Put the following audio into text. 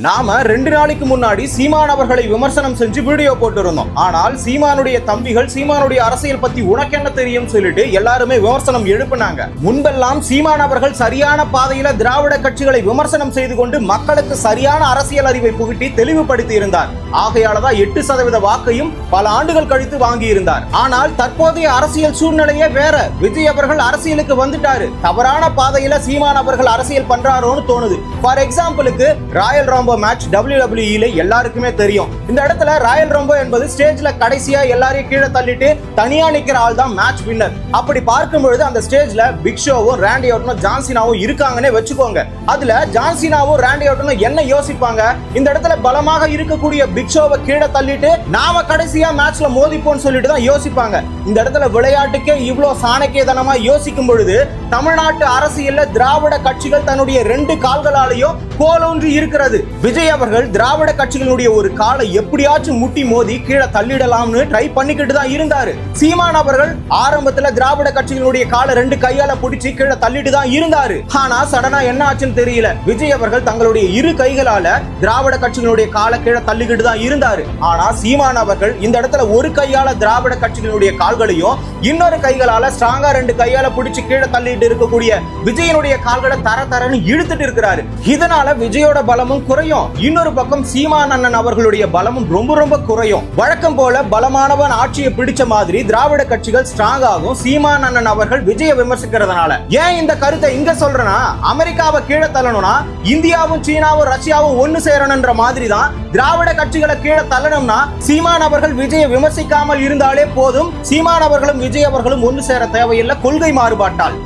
நாம 2 நாளைக்கு முன்னாடி சீமான் அவர்களை விமர்சனம் செஞ்சு வீடியோ போட்டிருந்தோம். ஆனால் சீமானுடைய தம்பிகள் சீமானுடைய அரசியல் பத்தி உனக்கு என்ன தெரியும் சொல்லிட்டு எல்லாருமே விமர்சனம் எழுப்பினாங்க. முன்பெல்லாம் சீமான் அவர்கள் சரியான பாதையில திராவிட கட்சிகளை விமர்சனம் செய்து கொண்டு மக்களுக்கு சரியான அரசியல் அறிவை புகட்டி தெளிவுபடுத்தி இருந்தார். ஆகையாலதான் 8% வாக்கையும் பல ஆண்டுகள் கழித்து வாங்கி இருந்தார். ஆனால் தற்போதைய அரசியல் சூழ்நிலையே வேற. விஜய் அவர்கள் அரசியலுக்கு வந்துட்டாரு. தவறான பாதையில சீமான் அவர்கள் அரசியல் பண்றாரோன்னு தோணுது. ஃபார் எக்ஸாம்பிளுக்கு ராயல் மேட்ச் WWE ல எல்லாருக்குமே தெரியும். இந்த இடத்துல ராயல் ரம்போ என்பது ஸ்டேஜ்ல கடைசியா எல்லாரையும் கீழே தள்ளிட்டு தனியா நிக்கிற ஆள் தான் மேட்ச் வின்னர். அப்படி பார்க்கும்போது அந்த ஸ்டேஜ்ல பிக் ஷோவும் ராண்டி ஆர்டனும் ஜான் சீனாவும் இருக்காங்கன்னே வச்சுக்கோங்க. அதுல ஜான் சீனாவும் ராண்டி ஆர்டனும் என்ன யோசிப்பாங்க? இந்த இடத்துல பலமாக இருக்கக்கூடிய பிக் ஷோவை கீழே தள்ளிட்டு நாம கடைசியா மேட்ச்ல மோதிப்போம்னு சொல்லிட்டு தான் யோசிப்பாங்க. இந்த இடத்துல விளையாட்டுக்கே இவ்வளவு சாணக்கியதனமா யோசிக்கும் பொழுது தமிழ்நாட்டு அரசியல்ல திராவிட கட்சிகள் தன்னுடைய 2 கால்களாலேயும் கோலூன்றி இருக்கிறது. விஜய் அவர்கள் திராவிட கட்சிகளுடைய ஒரு காலை எப்படியாச்சும் முட்டி மோதி கீழே தள்ளிடலாம்னு ட்ரை பண்ணிக்கிட்டு தான் இருந்தாரு. சீமான் அவர்கள் ஆரம்பத்துல திராவிட கட்சிகளுடைய காலை 2 கையால பிடிச்சி கீழே தள்ளிட்டு தான் இருந்தாரு. ஆனா சடனா என்ன ஆச்சுன்னு தெரியல. விஜய் அவர்கள் தங்களுடைய 2 கைகளால திராவிட கட்சிகளுடைய காலை கீழே தள்ளிக்கிட்டு தான் இருந்தாரு. ஆனா சீமான் அவர்கள் இந்த இடத்துல ஒரு கையால திராவிட கட்சிகளுடைய கால்களையும் இன்னொரு கைகளால ஸ்ட்ராங்கா 2 கையால பிடிச்சி கீழே தள்ளிட்டு இருக்கக்கூடிய விஜயனுடைய கால்களை தரன்னு இழுத்துட்டு இருக்கிறாரு. இதனால விஜயோட பலமும் குறையும். இன்னொரு பக்கம் சீமான் அண்ணன் அவர்களுடைய பலமும் ரொம்ப குறையும். வழக்கம் போல பலமானவன் ஆட்சியை பிடிச்ச மாதிரி திராவிட கட்சிகள் ஸ்ட்ராங் ஆகும். சீமான் அண்ணன் அவர்கள் விஜய விமர்சிக்கிறதுனால. ஏன் இந்த கருத்தை இங்க சொல்றேன்னா, அமெரிக்காவை கீழே தள்ளணும்னா இந்தியாவும் சீனாவும் ரஷ்யாவும் ஒன்னு சேரணும்ன்ற மாதிரி தான் திராவிட கட்சிகளை கீழே தள்ளணும்னா சீமான் அவர்கள் விஜயை விமர்சிக்காமல் இருந்தாலே போதும். சீமான் அவர்களும் விஜய் அவர்களும் ஒன்னு சேர தேவையில்லை கொள்கை மாறுபாட்டால்.